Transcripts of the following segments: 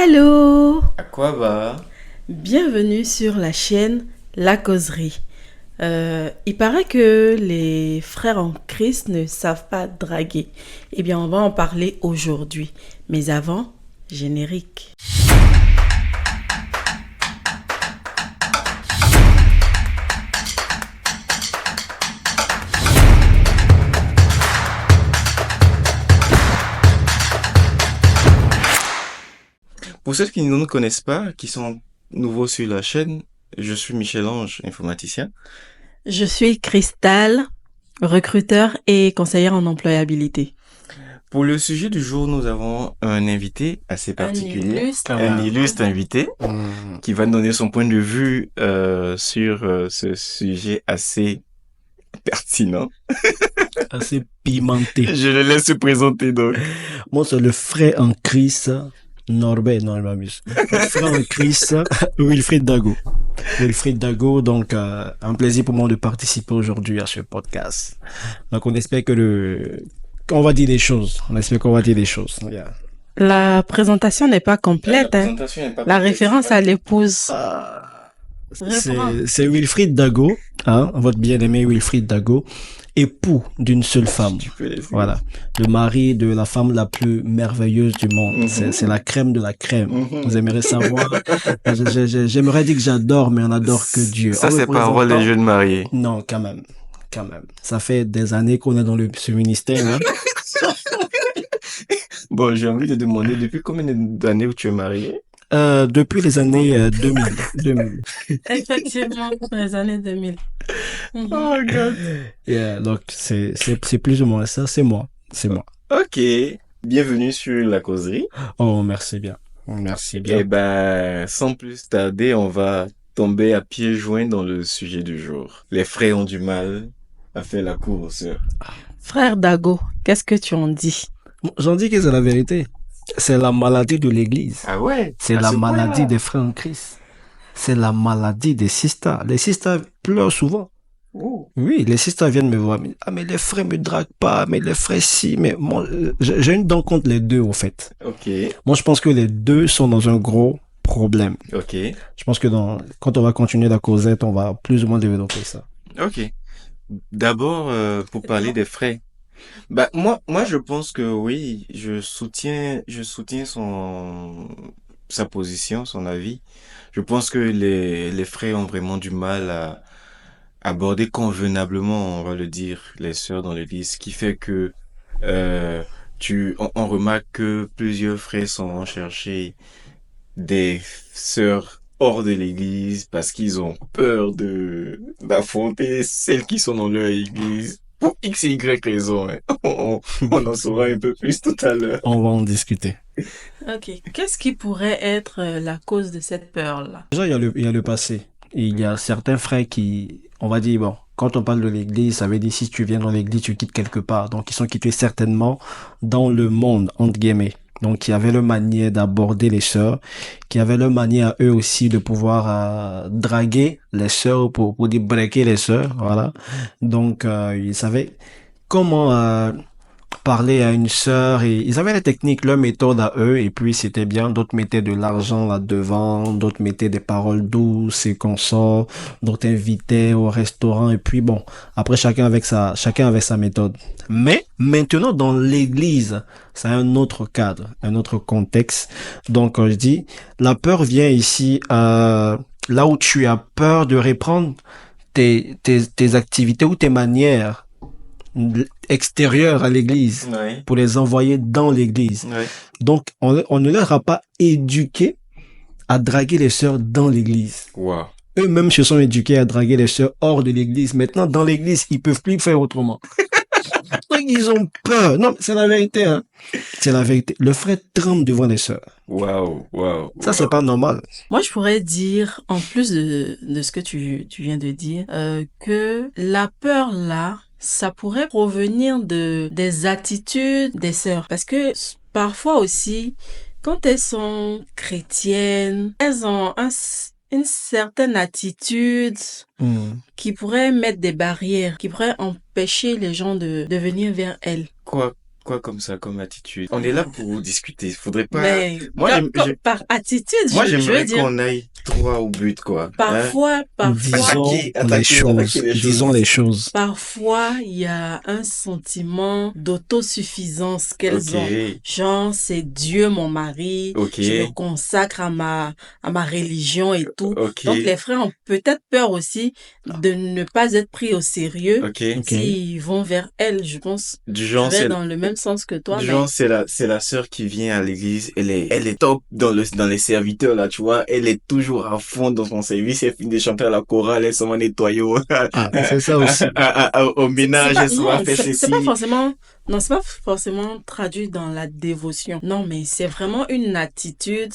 Allô, À quoi va? bienvenue sur la chaîne La Causerie. Il paraît que les frères en Christ ne savent pas draguer. Eh bien, on va en parler aujourd'hui. Mais avant, générique. Pour ceux qui ne nous connaissent pas, qui sont nouveaux sur la chaîne, je suis Michel-Ange, informaticien. Je suis Cristal, recruteur et conseillère en employabilité. Pour le sujet du jour, nous avons un invité assez particulier, illustre. un illustre invité qui va nous donner son point de vue sur ce sujet assez pertinent. Assez pimenté. Je le laisse se présenter donc. Moi, c'est le frère en Christ, Norbert, non, il m'amuse. Le frère en Christ, Wilfried Dago. Wilfried Dago, donc, un plaisir pour moi de participer aujourd'hui à ce podcast. Donc, on espère qu'on va dire des choses. On espère qu'on va dire des choses. Yeah. La présentation n'est pas complète. La hein. présentation n'est pas La complète, référence c'est à l'épouse. C'est Wilfried Dago, hein, votre bien-aimé Wilfried Dago, époux d'une seule femme. Tu peux les faire. Voilà, le mari de la femme la plus merveilleuse du monde. Mhm. C'est la crème de la crème. Mhm. Vous aimeriez savoir. J'aimerais dire que j'adore, mais on adore que Dieu. Ça, En me c'est parole des présentant- jeunes mariés. Non, quand même. Quand même. Ça fait des années qu'on est dans ce ministère. Hein. Bon, j'ai envie de demander, depuis combien d'années où tu es marié? Depuis les années 2000. 2000. Effectivement, les années 2000. Mhm. Oh, God. Yeah, donc, c'est plus ou moins ça. C'est moi. C'est moi. Ok, bienvenue sur la causerie. Oh, merci bien. Merci bien. Eh ben, sans plus tarder, on va tomber à pieds joints dans le sujet du jour. Les frères ont du mal à faire la cour aux sœurs. Frère Dago, qu'est-ce que tu en dis? J'en dis que c'est la vérité. C'est la maladie de l'église. Ah ouais? C'est à la ce maladie point-là. des frères en Christ. C'est la maladie des sisters. Les sisters pleurent souvent. Oh. Oui, les sisters viennent me voir. Ah, mais les frères me draguent pas, mais les frères si, mais moi, j'ai une dent contre les deux, au fait. Ok, Moi, je pense que les deux sont dans un gros problème. ok, Je pense que quand on va continuer la causette, on va plus ou moins développer ça. ok. D'abord, pour parler des frères. Bah, moi, je pense que oui, je soutiens sa position, son avis. Je pense que les frères ont vraiment du mal à aborder convenablement, on va le dire, les sœurs dans l'église, ce qui fait que euh, on remarque que plusieurs frères sont chercher des sœurs hors de l'église parce qu'ils ont peur d'affronter celles qui sont dans leur église pour X et Y raison. Hein. On en saura un peu plus tout à l'heure. On va en discuter. Ok. Qu'est-ce qui pourrait être la cause de cette peur-là? Déjà, il y a le passé. Il y a certains frères qui, on va dire, bon, quand on parle de l'église, ça veut dire si tu viens dans l'église, tu quittes quelque part. Donc, ils sont quittés certainement dans le monde, entre guillemets. Donc, il y avait leur manière d'aborder les sœurs, qui avait leur manière à eux aussi de pouvoir draguer les sœurs pour dire breaker les sœurs, voilà. Donc, ils savaient comment parler à une sœur et ils avaient les techniques, leur méthode à eux et puis c'était bien. D'autres mettaient de l'argent là-devant, d'autres mettaient des paroles douces et consorts, d'autres invitaient au restaurant et puis bon, après chacun avec sa méthode. Mais maintenant dans l'église, c'est un autre cadre, un autre contexte. Donc je dis, la peur vient ici là où tu as peur de reprendre tes activités ou tes manières extérieures à l'église Ouais, pour les envoyer dans l'église. ouais. Donc, on ne leur a pas éduqué à draguer les sœurs dans l'église. Wow. Eux-mêmes se sont éduqués à draguer les sœurs hors de l'église. Maintenant, dans l'église, ils peuvent plus faire autrement. Donc, ils ont peur. Non, c'est la vérité, hein. C'est la vérité. Le frère tremble devant les sœurs. Wow, wow. Ça, c'est pas normal. Moi, je pourrais dire, en plus de ce que tu viens de dire, que la peur là, ça pourrait provenir des attitudes des sœurs. Parce que parfois aussi, quand elles sont chrétiennes, elles ont une certaine attitude qui pourrait mettre des barrières, qui pourrait empêcher les gens de venir vers elles. Quoi quoi comme ça, comme attitude? On est là pour discuter. Faudrait pas. Mais Moi, par attitude, moi, je veux j'aimerais dire, qu'on aille droit au but, quoi. Hein? parfois, Attaquer les choses. Disons les choses. parfois, il y a un sentiment d'autosuffisance Ok, qu'elles ont. Genre, c'est Dieu mon mari, ok, je me consacre à ma religion et tout. ok, Donc, les frères ont peut-être peur aussi de ne pas être pris au sérieux ok. Ok. s'ils vont vers elle. Je pense, Du je genre, vais c'est dans le même sens que toi, Du mais genre, c'est la sœur qui vient à l'église, elle est top dans les serviteurs, là, tu vois, elle est toujours à fond dans son service, elle finit de chanter à la chorale, elle s'en va nettoyer Ah, c'est ça aussi. au ménage, elle s'en va faire c'est pas ceci. forcément, non, c'est pas forcément traduit dans la dévotion. Non, mais c'est vraiment une attitude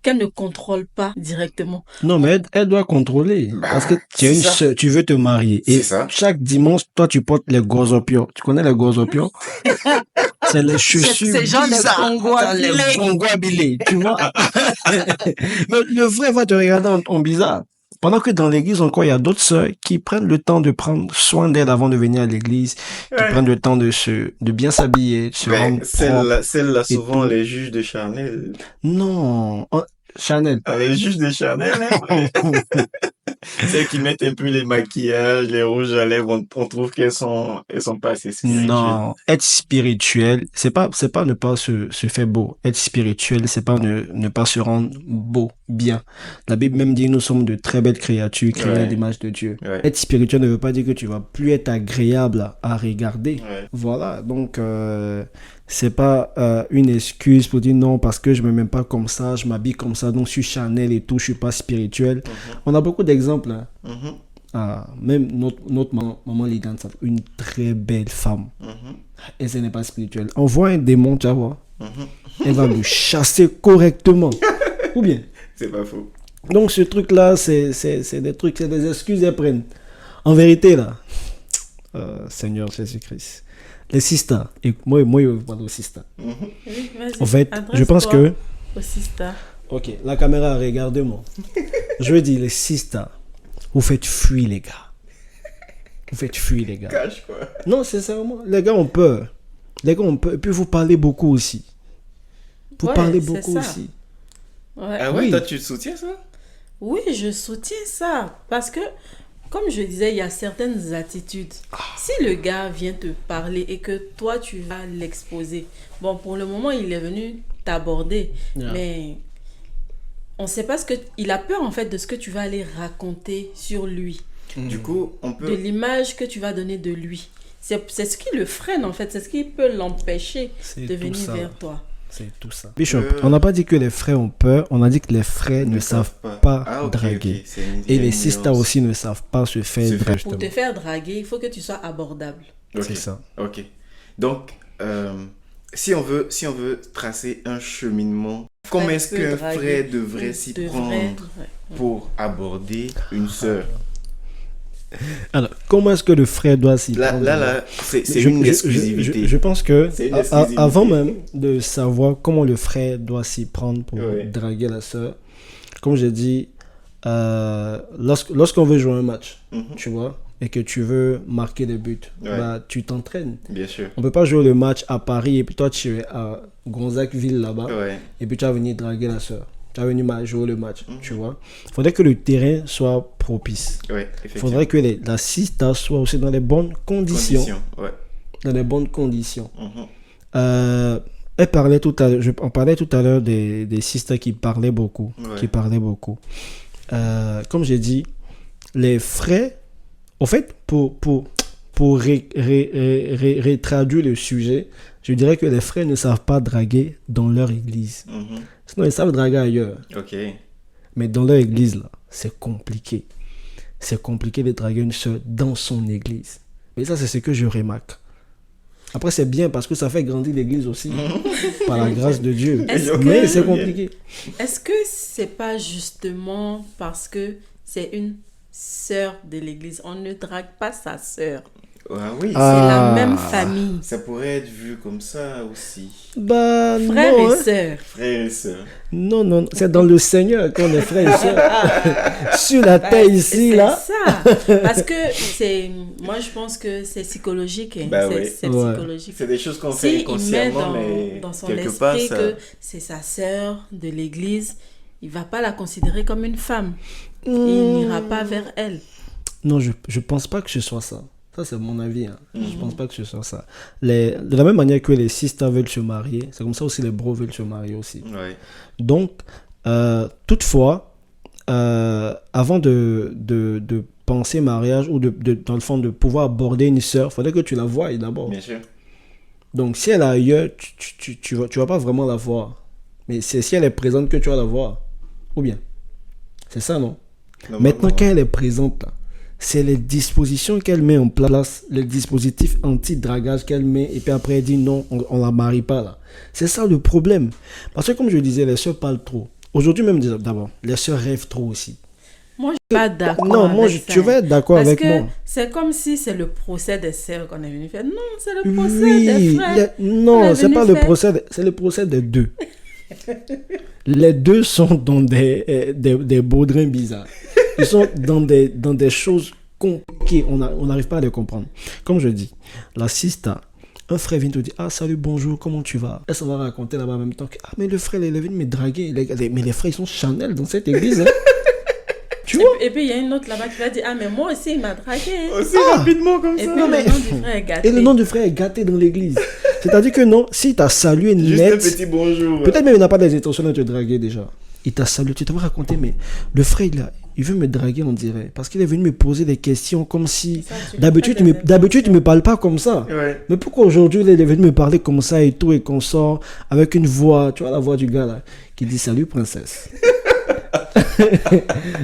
qu'elle ne contrôle pas directement. Non, mais elle doit contrôler. Parce que tu as c'est une ça. sœur, tu veux te marier. C'est Et ça. chaque dimanche, toi, tu portes les gozopions. Tu connais les gozopions? C'est les chaussures C'est genre des bizarres. Congo Dans les habillés. Congo habillés, tu vois. Le frère va te regarder en bizarre. Pendant que dans l'église encore, il y a d'autres sœurs qui prennent le temps de prendre soin d'elle avant de venir à l'église, qui Ouais. prennent le temps de bien s'habiller, de se rendre propre. Celle-là, et souvent, tout. les juges de Chanel. Non, oh, Chanel. Les juges de Chanel, hein. Celles qui mettent un peu les maquillages, les rouges à lèvres, on trouve elles sont pas assez spirituelles. Non, être spirituel, c'est pas ne pas se faire beau. Être spirituel, c'est pas ne pas se rendre beau, bien. La Bible même dit nous sommes de très belles créatures créées à Ouais. l'image de Dieu. Ouais. Être spirituel ne veut pas dire que tu vas plus être agréable à regarder. Ouais. Voilà, donc c'est pas une excuse pour dire non parce que je me mets pas comme ça, je m'habille comme ça, donc je suis Chanel et tout, je suis pas spirituel. On a beaucoup d'exemples. Hein. Mhm, Ah, même notre maman Lidane, une très belle femme. mhm, Et ce n'est pas spirituel. On voit un démon, tu vas voir. mhm. Elle va le chasser correctement. Ou bien. C'est pas faux. Donc ce truc-là, c'est des trucs, c'est des excuses qu'elles prennent. En vérité, là, Seigneur Jésus-Christ, les sisters, et moi, je veux parler aux sisters. Mhm. Oui, vas-y, En fait, je pense adresse-toi que... au sister. Ok, la caméra, regardez-moi. Je veux dire, les sisters, vous faites fuir les gars. Vous faites fuir les gars. Cache quoi. Non, sincèrement, les gars ont peur. Les gars ont peur. Et puis vous parlez beaucoup aussi. Vous Ouais, parlez c'est beaucoup ça. aussi. Ouais. Ah ouais, Oui. toi tu soutiens ça? Oui, je soutiens ça parce que, comme je disais, il y a certaines attitudes. Si le gars vient te parler et que toi, tu vas l'exposer, bon, pour le moment, il est venu t'aborder, Yeah. mais on ne sait pas il a peur en fait de ce que tu vas aller raconter sur lui, Du coup, on de peut. l'image que tu vas donner de lui. C'est ce qui le freine en fait, c'est ce qui peut l'empêcher C'est de tout venir ça. vers toi. C'est tout ça. Bishop, on n'a pas dit que les frères ont peur, on a dit que les frères ne savent pas Ah, ok, draguer. ok. C'est une- Et une les sisters nuance. aussi ne savent pas se faire Se faire- draguer. Pour te faire draguer, il faut que tu sois abordable. Ok, C'est ça. ok. Donc, si on veut tracer un cheminement, comment est-ce peut qu'un draguer, frère devrait s'y prendre ouais. pour aborder une sœur? Alors, comment est-ce que le frère doit s'y Là, prendre? c'est Je- une je- exclusivité. Je pense que C'est une a- exclusivité. avant même de savoir comment le frère doit s'y prendre pour Ouais. draguer la sœur, comme j'ai dit, lorsqu'on veut jouer un match, Mhm. tu vois, et que tu veux marquer des buts, Ouais. bah, tu t'entraînes. Bien sûr. On peut pas jouer le match à Paris et puis toi tu es à Gonzague-Ville là-bas Ouais. et puis tu vas venir draguer la sœur. Tu vas venir jouer le match, tu vois. Faudrait que le terrain soit propice. Ouais, effectivement. Faudrait que la sister soit aussi dans les bonnes conditions. Ouais. Dans les bonnes conditions. Mhm. Elle parlait tout à l'heure, on parlait tout à l'heure des sisters qui parlaient beaucoup. Ouais. Qui parlaient beaucoup. Comme j'ai dit, les frais, en fait, pour traduire le sujet, je dirais que les frères ne savent pas draguer dans leur église. Mhm. Sinon, ils savent draguer ailleurs. Ok. Mais dans leur église, là, c'est compliqué. C'est compliqué de draguer une soeur dans son église. Mais ça, c'est ce que je remarque. Après, c'est bien parce que ça fait grandir l'église aussi. Par la grâce de Dieu. Est-ce Mais que- c'est compliqué. Est-ce que c'est pas justement parce que c'est une sœur de l'église? On ne drague pas sa sœur. Ah oui, C'est la Ah. même famille. ça pourrait être vu comme ça aussi. Bah Frères non, et hein. sœurs. Frères et sœurs. Non, non, c'est dans le Seigneur qu'on est frères et sœurs. Sur la Bah, terre ici, c'est là. ça. Parce que moi je pense que c'est psychologique. Hein. Bah c'est oui. c'est Ouais. psychologique. C'est des choses qu'on fait Si il met inconsciemment, mais dans son quelque part, esprit ça... que c'est sa sœur de l'église, il va pas la considérer comme une femme. Et il n'ira pas vers elle. Non, je pense pas que ce soit ça. Ça, c'est mon avis. Hein. Je pense pas que ce soit ça. De la même manière que les sisters veulent se marier, c'est comme ça aussi les bros veulent se marier aussi. Ouais. Donc, toutefois, avant de penser mariage ou dans le fond de pouvoir aborder une sœur, il faudrait que tu la voies d'abord. Bien sûr. Donc, si elle est ailleurs, tu vas pas vraiment la voir. Mais c'est si elle est présente que tu vas la voir. Ou bien. C'est ça, non? Maintenant, quand elle est présente, là, c'est les dispositions qu'elle met en place, les dispositifs anti-dragage qu'elle met, et puis après elle dit non, on la marie pas là. C'est ça le problème. Parce que comme je disais, les sœurs parlent trop. Aujourd'hui même, d'abord, les sœurs rêvent trop aussi. Moi, je suis pas d'accord. Non, moi, avec ça. tu vas être d'accord Parce avec que moi. c'est comme si c'est le procès des sœurs qu'on est venu faire. Non, c'est le procès Oui, des frères. non, On est c'est venu pas le faire. procès, c'est le procès des deux. Les deux sont dans des baudrins bizarres. Ils sont dans des choses compliquées. On n'arrive pas à les comprendre. Comme je dis, la sista, un frère vient te dire, ah salut, bonjour, comment tu vas? Elle s'en va raconter là-bas en même temps que, ah mais le frère, il est venu me draguer. Mais les frères, ils sont Chanel dans cette église. Hein. Tu vois? Et puis il y a une autre là-bas qui va dire, ah mais moi aussi il m'a dragué. Aussi rapidement comme Et ça. puis le nom du frère est gâté. Et le nom du frère est gâté dans l'église. C'est-à-dire que non, si t'as salué Juste un net, petit bonjour. peut-être même il n'a pas des intentions de te draguer déjà. Il t'a salué, tu t'as raconté, mais le frère, il veut me draguer, on dirait. Parce qu'il est venu me poser des questions comme si... Ça, tu lui D'habitude, fais des tu me parles pas comme ça. Ouais. Mais pourquoi aujourd'hui, il est venu me parler comme ça et tout, et qu'on sort avec une voix, tu vois la voix du gars là, qui dit salut princesse.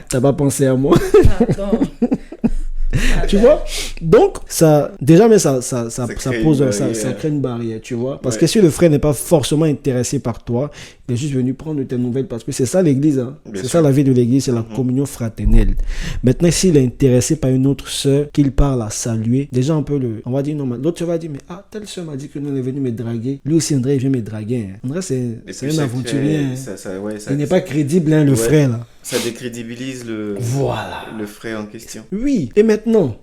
T'as pas pensé à moi? Pardon. Tu vois? Donc, ça, déjà, mais ça crée pose, une ça barrière. crée une barrière, tu vois. Parce Ouais. que si le frère n'est pas forcément intéressé par toi, il est juste venu prendre tes nouvelles parce que c'est ça l'église, hein. Bien C'est sûr. ça la vie de l'église, c'est la communion fraternelle. Maintenant, s'il est intéressé par une autre sœur qu'il parle à saluer, déjà on va dire non, mais l'autre va dire, mais ah, telle sœur m'a dit que nous, elle est venue me draguer. Lui aussi, André, il vient me draguer. Hein. André, c'est Et un puis aventurier. Hein. ouais, Il n'est pas crédible, hein, le Ouais. frère, là. Ça décrédibilise Voilà. le frère en question. Oui, et maintenant,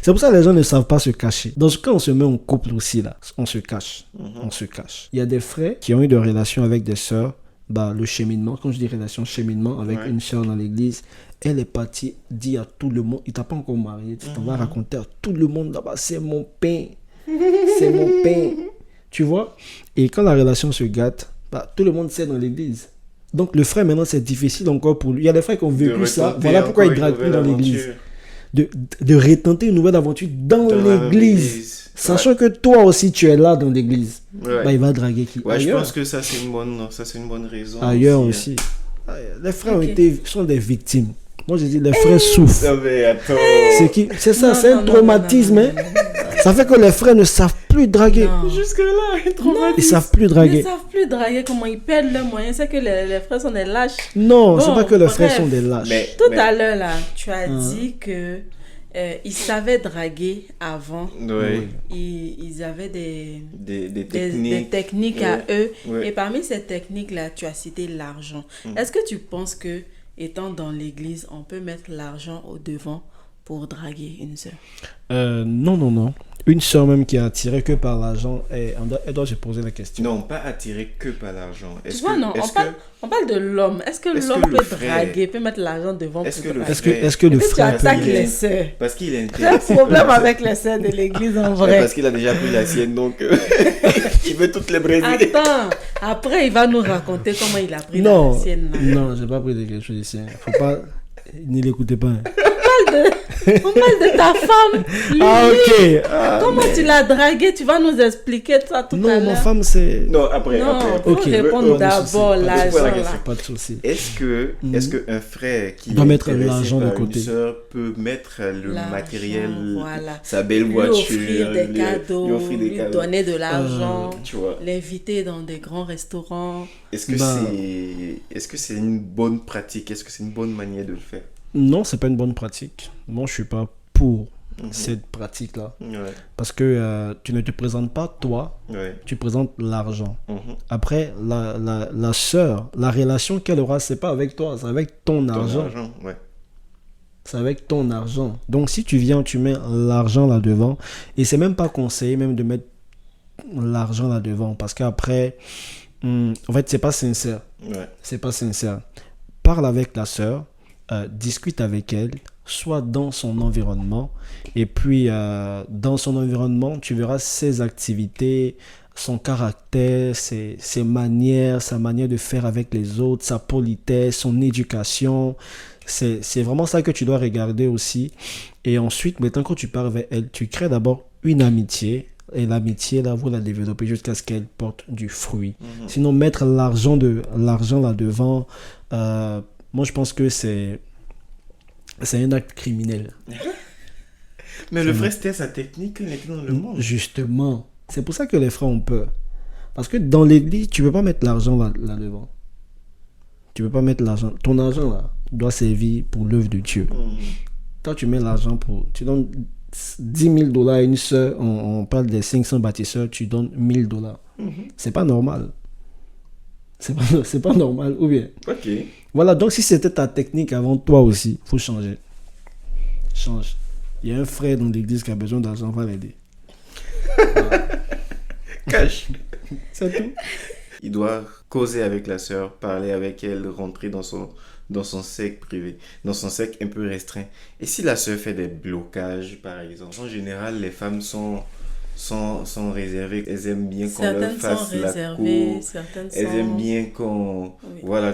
c'est pour ça que les gens ne savent pas se cacher. Dans ce cas, on se met en couple aussi, là. On se cache. On se cache. Il y a des frères qui ont eu des relations avec des sœurs. Bah, le cheminement, quand je dis relation, cheminement avec Ouais. une sœur dans l'église, elle est partie, dit à tout le monde, il t'a pas encore marié, tu t'en vas raconter à tout le monde là-bas, c'est mon pain. C'est mon pain. Tu vois? Et quand la relation se gâte, bah, tout le monde sait dans l'église. Donc le frère, maintenant, c'est difficile encore pour lui. Il y a des frères qui ont vécu ça. Voilà pourquoi ils draguent plus dans l'église. De retenter une nouvelle aventure dans l'église. Sachant que toi aussi, tu es là dans l'église. Ouais. Bah, il va draguer qui? Ouais, je Ailleurs. pense que ça c'est une bonne raison. Ailleurs hein. aussi. Les frères Ok. sont des victimes. Moi, je dis, les frères souffrent. Non mais attends. C'est ça, Non, c'est non, un non, traumatisme. non, hein. non, non, non. Ça fait que les frères ne savent plus draguer. Non. Jusque là, Ils savent plus Ils ne draguer. savent plus draguer, comment ils perdent leurs moyens. C'est que les frères sont des lâches. Non, c'est Bon, pas que les frères bref. sont des lâches. Tout à l'heure, là, tu as dit que ils savaient draguer avant. Ouais. Ils avaient des Des techniques. techniques Ouais. à eux. Ouais. Et parmi ces techniques-là, tu as cité l'argent. Est-ce que tu penses que, étant dans l'église, on peut mettre l'argent au devant pour draguer une sœur? Non, non, non. Une sœur même qui est attirée que par l'argent, elle doit se poser la question. Non, pas attiré que par l'argent. Tu vois, non, on parle de l'homme. Est-ce que est-ce l'homme que le peut frère- draguer, peut mettre l'argent devant Est-ce pour que le draguer? Est-ce que le Et puis tu frère peut attaques y les aller? sœurs. Parce qu'il est J'ai un intéressé. problème avec les sœurs de l'église en Ouais, vrai. parce qu'il a déjà pris la sienne, donc il veut toutes les briser. Attends, après il va nous raconter comment il a pris Non, la sienne. là. non, j'ai pas pris de quelque chose ici. Faut pas. Ne l'écoutez pas. Hein. On parle de ta femme. Lui. Ah, ok. Ah, Comment tu l'as dragué? Tu vas nous expliquer ça tout à non, l'heure. ma femme, c'est. Non, après. Non, après. faut Ok. répondre Pas de souci, d'abord pas de l'argent souci. là. Pas de souci. Est-ce qu'un frère qui Doit est mettre intéressé l'argent de par côté. une sœur peut mettre le L'argent, matériel, voilà. sa belle Lui voiture, offrir des cadeaux, lui offrir des lui cadeaux, donner de l'argent, tu vois. l'inviter dans des grands restaurants. Est-ce que Bah. est-ce que c'est une bonne pratique? Est-ce que c'est une bonne manière de le faire? Non, c'est pas une bonne pratique. Moi, je suis pas pour cette pratique-là. Ouais. Parce que tu ne te présentes pas toi, Ouais. tu présentes l'argent. Mhm. Après, la sœur, la relation qu'elle aura, c'est pas avec toi, c'est avec ton Ton argent. argent, ouais. C'est avec ton argent. Donc, si tu viens, tu mets l'argent là-devant. Et c'est même pas conseillé même de mettre l'argent là-devant. Parce qu'après, en fait, c'est pas sincère. Ouais. C'est pas sincère. Parle avec la sœur, discute avec elle, soit dans son environnement. Et puis, dans son environnement, tu verras ses activités, son caractère, ses manières, sa manière de faire avec les autres, sa politesse, son éducation. C'est vraiment ça que tu dois regarder aussi. Et ensuite, maintenant, quand tu parles avec elle, tu crées d'abord une amitié. Et l'amitié, là, vous la développez jusqu'à ce qu'elle porte du fruit. Sinon, mettre l'argent là-devant, moi, je pense que c'est un acte criminel. Mais le frère, c'était sa technique, il était dans le monde. Justement. C'est pour ça que les frères ont peur. Parce que dans l'église, tu ne peux pas mettre l'argent là-devant. Tu ne peux pas mettre l'argent. Ton argent, là, doit servir pour l'œuvre de Dieu. Toi, tu mets l'argent pour... Tu donnes 10 000 $ à une sœur, on parle des 500 bâtisseurs, tu donnes 1 000 $. C'est pas normal. C'est pas normal, ou bien. Ok. Voilà, donc si c'était ta technique avant, toi aussi, faut changer. Change. Il y a un frère dans l'église qui a besoin d'argent, va l'aider. Voilà. Cash. C'est tout. Il doit causer avec la sœur, parler avec elle, rentrer dans son cercle privé, dans son cercle un peu restreint. Et si la sœur fait des blocages, par exemple, en général, les femmes sont réservées. Elles aiment bien qu'on leur Certaines fasse sont la réservées, cour. certaines Elles sont... aiment bien qu'on... Oui. Voilà,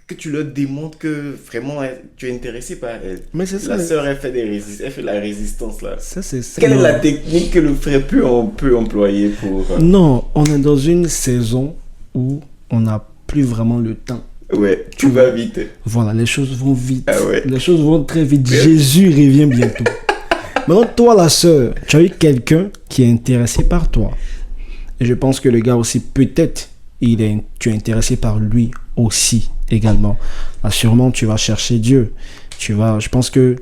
que tu leur démontres que vraiment tu es intéressé par elle. Mais c'est ça. La sœur, elle fait la résistance là. Ça, c'est... Quelle est non. la technique que le frère peut employer pour... Non, on est dans une saison où on n'a plus vraiment le temps. Ouais, tu vas vite. Voilà, les choses vont vite. Ah ouais. Les choses vont très vite. Jésus revient bientôt. Maintenant, toi, la sœur, tu as eu quelqu'un qui est intéressé par toi. Et je pense que le gars aussi, peut-être, tu es intéressé par lui aussi, également. Là, sûrement, tu vas chercher Dieu. Je pense que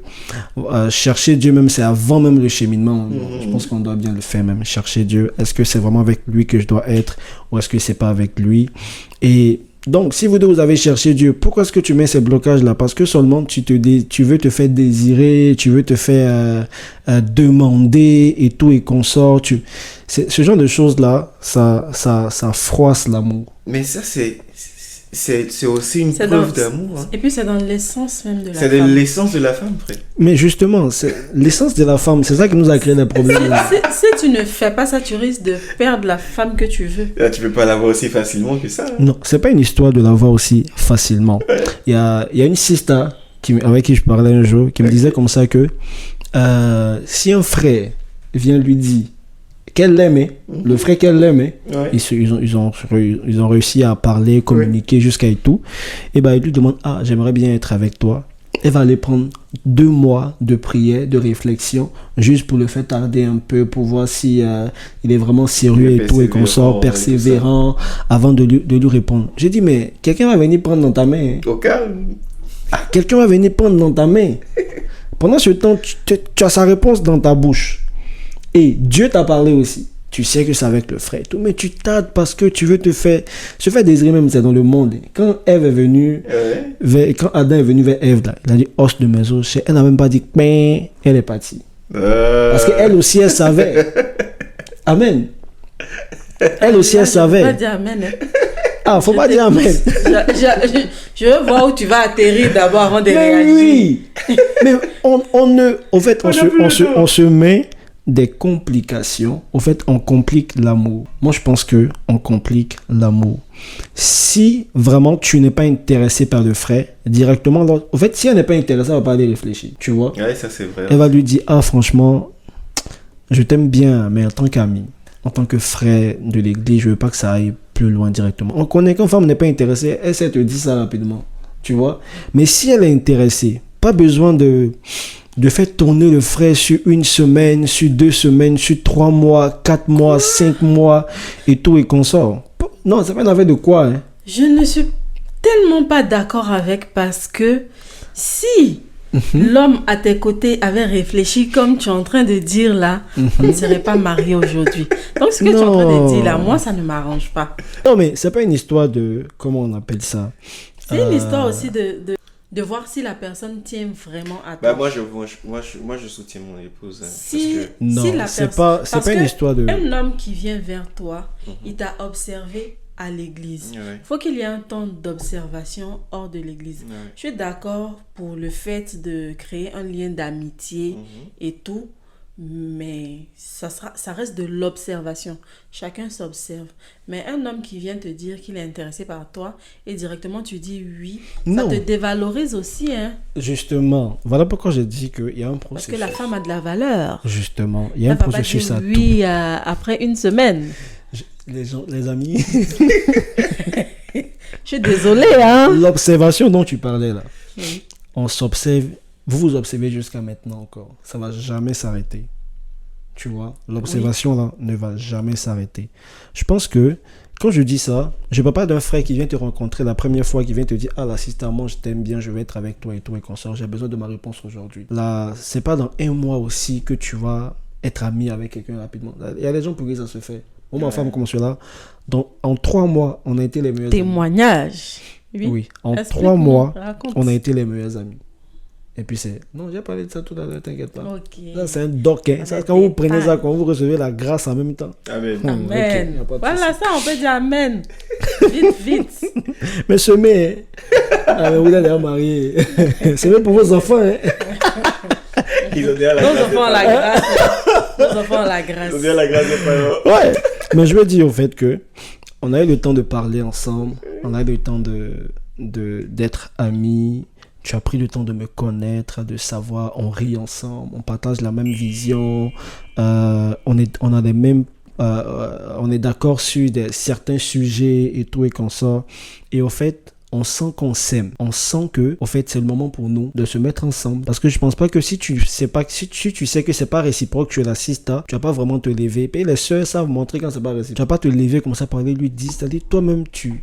chercher Dieu même, c'est avant même le cheminement. Je pense qu'on doit bien le faire même. Chercher Dieu. Est-ce que c'est vraiment avec lui que je dois être ou est-ce que c'est pas avec lui? Et donc, si vous deux, vous avez cherché Dieu, pourquoi est-ce que tu mets ces blocages-là? Parce que seulement tu veux te faire désirer, tu veux te faire demander et tout et consort. Ce genre de choses-là, ça froisse l'amour. Mais ça, c'est aussi une C'est preuve dans- d'amour. Hein. Et puis c'est dans l'essence même de la C'est de femme. l'essence de la femme, frère. Mais justement, c'est l'essence de la femme, c'est ça qui nous a créé des problèmes. Si tu ne fais pas ça, tu risques de perdre la femme que tu veux. Là, tu peux pas l'avoir aussi facilement que ça. Hein. Non, c'est pas une histoire de l'avoir aussi facilement. Il y a une sister avec qui je parlais un jour qui me disait comme ça que si un frère vient lui dire qu'elle l'aimait, le frère qu'elle l'aimait, Ouais. ils ont réussi à parler, communiquer jusqu'à et tout, et ben il lui demande j'aimerais bien être avec toi. Elle va aller prendre 2 mois de prière, de réflexion, juste pour le faire tarder un peu, pour voir si il est vraiment sérieux et tout, et qu'on sort persévérant avant de lui répondre. J'ai dit, mais quelqu'un va venir prendre dans ta main. Au calme. Quelqu'un va venir prendre dans ta main. Pendant ce temps, tu as sa réponse dans ta bouche. Et Dieu t'a parlé aussi. Tu sais que c'est avec le frère et tout, mais tu tardes parce que tu veux se faire désirer même, c'est dans le monde. Quand Ève est venue, quand Adam est venu vers Ève, là, il a dit os de mes os. Elle n'a même pas dit ben, elle est partie. Parce qu'elle aussi, elle savait. Amen. Elle aussi, elle Faut savait. pas dire amen. Hein. Faut pas dire amen. Je veux voir où tu vas atterrir d'abord avant de Mais réagir. oui. Mais on se met des complications. Au fait, on complique l'amour. Moi, je pense que on complique l'amour. Si vraiment tu n'es pas intéressé par le frère, directement, au fait, si elle n'est pas intéressée, elle va pas aller réfléchir. Tu vois? Ouais, ça c'est vrai. Elle va lui dire, franchement, je t'aime bien, mais en tant qu'ami, en tant que frère de l'église, je veux pas que ça aille plus loin directement. On connaît qu'une femme n'est pas intéressée, elle sait te dire ça rapidement. Tu vois? Mais si elle est intéressée, pas besoin de faire tourner le frère sur 1 semaine, sur 2 semaines, sur 3 mois, 4 mois, 5 mois et tout et qu'on sort. Non, c'est pas une affaire de quoi. Hein. Je ne suis tellement pas d'accord avec parce que si l'homme à tes côtés avait réfléchi comme tu es en train de dire là, on ne serait pas mariés aujourd'hui. Donc, ce que tu es en train de dire là, moi, ça ne m'arrange pas. Non, mais c'est pas une histoire de... Comment on appelle ça? C'est une histoire aussi de voir si la personne tient vraiment à toi. Bah, moi, je soutiens mon épouse. Hein, Si, parce que... Non, si la c'est personne... pas une histoire de... Un homme qui vient vers toi, il t'a observé à l'église. Ouais. Il faut qu'il y ait un temps d'observation hors de l'église. Ouais. Je suis d'accord pour le fait de créer un lien d'amitié et tout, mais ça reste de l'observation. Chacun s'observe. Mais un homme qui vient te dire qu'il est intéressé par toi et directement tu dis oui, Non. ça te dévalorise aussi, hein. Justement, voilà pourquoi j'ai dit qu'il y a un Parce processus. que la femme a de la valeur. Justement, il y a un Elle va pas processus dire à tout. oui après une semaine. Les amis, Je suis désolée, hein. l'observation dont tu parlais là, Oui. on s'observe, vous vous observez jusqu'à maintenant encore, ça va jamais s'arrêter. Tu vois, l'observation là ne va jamais s'arrêter. Je pense que quand je dis ça, je ne parle pas d'un frère qui vient te rencontrer la première fois, qui vient te dire « Ah, là, sincèrement, je t'aime bien, je vais être avec toi et tout et consort, j'ai besoin de ma réponse aujourd'hui. » Là, c'est pas dans un mois aussi que tu vas être ami avec quelqu'un rapidement. Il y a des gens pour qui ça se fait. Moi, ma femme comme cela, donc en 3 mois, on a été les meilleurs amis. Témoignage. Oui, en Explique-moi, 3 mois, raconte. on a été les meilleurs amis. Et puis c'est... Non, j'ai parlé de ça tout à l'heure, t'inquiète pas. Ok. Ça, c'est un doc. Hein. Ça, Avec quand vous des prenez ça, tailles. quand vous recevez la grâce en même temps. Amen. Amen. Ok, y a pas de Voilà, souci. ça, on peut dire amen. Vite, vite. Mais semez, hein. Ah, mais vous êtes déjà mariés. Semez pour vos enfants. Hein. Ils ont déjà la Nos grâce enfants ont des la parents. grâce. Nos enfants ont la Ils grâce. ont déjà la grâce des parents. Ouais. Mais je veux dire au fait que on a eu le temps de parler ensemble. On a eu le temps d'être amis. Tu as pris le temps de me connaître, de savoir. On rit ensemble. On partage la même vision. On a les mêmes... on est d'accord sur certains sujets et tout et qu'on sort. Et au fait, on sent qu'on s'aime. On sent que, au fait, c'est le moment pour nous de se mettre ensemble. Parce que je pense pas que si tu sais que c'est pas réciproque, tu es la sista, tu vas pas vraiment te lever. Et les sœurs savent montrer quand c'est pas réciproque. Tu vas pas te lever, commencer à parler, lui dire, c'est-à-dire toi-même, tu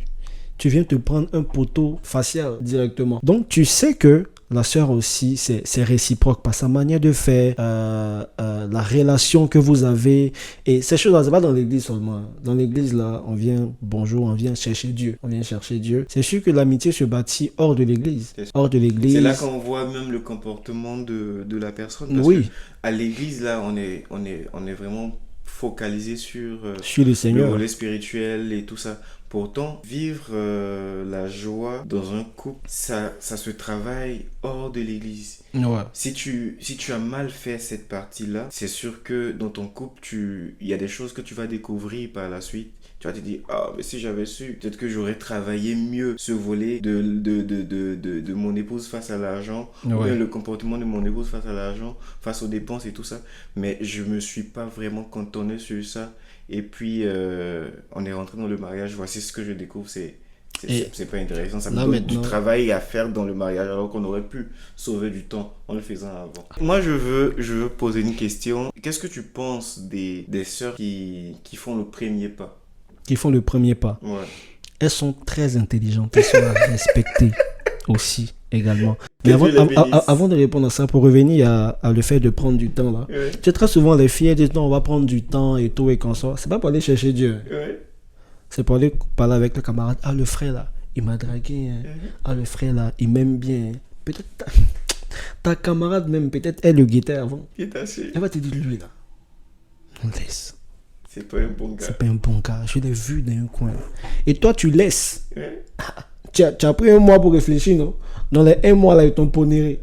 viens te prendre un poteau facial directement. Donc, tu sais que la sœur aussi, c'est réciproque par sa manière de faire, la relation que vous avez. Et ces choses-là, c'est pas dans l'église seulement. Dans l'église, là, on vient, bonjour, on vient chercher Dieu. On vient chercher Dieu. C'est sûr que l'amitié se bâtit hors de l'église. Hors de l'église. C'est là qu'on voit même le comportement de la personne. Parce Oui. que à l'église, là, on est vraiment focalisé sur Sur le le Seigneur. volet spirituel et tout ça. Pourtant, vivre la joie dans un couple, ça se travaille hors de l'église. Ouais. Si tu as mal fait cette partie-là, c'est sûr que dans ton couple, il y a des choses que tu vas découvrir par la suite. Tu vas te dire, ah, mais si j'avais su, peut-être que j'aurais travaillé mieux ce volet de mon épouse face à l'argent, ou bien Ouais. le comportement de mon épouse face à l'argent, face aux dépenses et tout ça. Mais je me suis pas vraiment cantonné sur ça. Et puis, on est rentré dans le mariage. Voici ce que je découvre. C'est pas intéressant. Ça me là, donne maintenant- du travail à faire dans le mariage alors qu'on aurait pu sauver du temps en le faisant avant. Moi, je veux poser une question. Qu'est-ce que tu penses des sœurs qui font le premier pas? Qui font le premier pas. Ouais. Elles sont très intelligentes. Elles sont à respecter aussi, également. Mais Que avant, Dieu les bénisse. avant de répondre à ça, pour revenir à le fait de prendre du temps, là. Ouais. Tu sais, très souvent, les filles elles disent non, on va prendre du temps et tout et qu'on sort. C'est pas pour aller chercher Dieu. Ouais. C'est pour aller parler avec le camarade. Ah, le frère là, il m'a dragué. Hein. Ah, le frère là, il m'aime bien. Hein. Peut-être ta camarade même, peut-être elle le guettait avant. Qui est assez. Elle va te dire, lui là, on laisse. C'est pas un bon gars. C'est pas un bon gars. Je l'ai vu dans un coin. Et toi, tu laisses. Ouais. Tu as pris un mois pour réfléchir, non? Dans les 1 mois là, ils t'ont ponéré.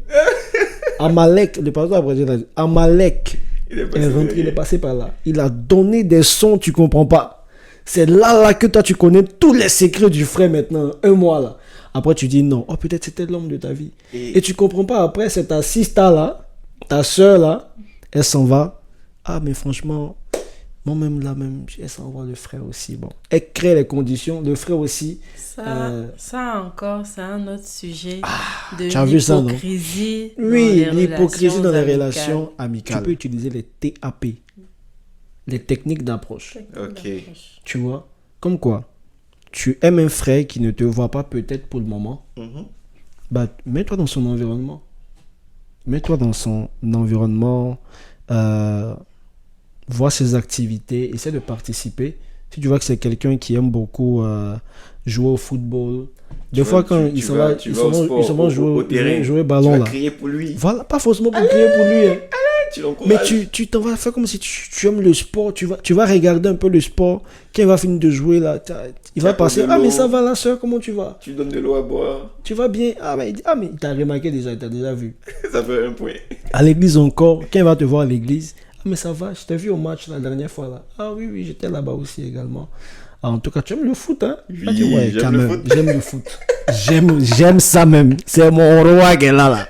Amalek, le pasteur après, j'ai dit, Amalek. Il est Il est passé rentré, il est derrière. passé par là. Il a donné des sons, tu comprends pas. C'est là que toi, tu connais tous les secrets du frère maintenant. 1 mois là. Après, tu dis non. Oh, peut-être c'était l'homme de ta vie. Et tu comprends pas. Après, c'est ta sister là, ta soeur là, elle s'en va. Ah, mais franchement, moi-même là, même, elle s'en va, le frère aussi. Bon, elle crée les conditions. Le frère aussi. Ça encore, c'est un autre sujet de tu as vu ça, non? l'hypocrisie. Oui, dans les l'hypocrisie dans les amicales. relations amicales. Tu peux utiliser les TAP, les techniques d'approche. Ok. Tu vois? Comme quoi? Tu aimes un frère qui ne te voit pas peut-être pour le moment. Mhm. Bah, mets-toi dans son environnement. Mets-toi dans son environnement, vois ses activités, essaie de participer. Si tu vois que c'est quelqu'un qui aime beaucoup jouer au football, des fois quand il s'en va jouer au ballon tu vas là. crier pour lui. Voilà, pas forcément pour crier pour lui. Hein. Tu Mais l'encourages. tu t'en vas faire comme si tu aimes le sport. Tu vas regarder un peu le sport. Quand il va finir de jouer là, il va passer. de Ah, mais l'eau. ça va là, soeur, comment tu vas? Tu donnes de l'eau à boire. Tu vas bien? Mais il t'a remarqué déjà, il t'a déjà vu. Ça fait un point. À l'église encore, quand il va te voir à l'église, ah, mais ça va, je t'ai vu au match la dernière fois là. Ah oui, oui, j'étais là-bas aussi également. Ah, en tout cas, tu aimes le foot, hein? Oui, Ah, ouais, j'aime quand le même, foot. j'aime le foot. J'aime ça même. C'est mon roi qui est là.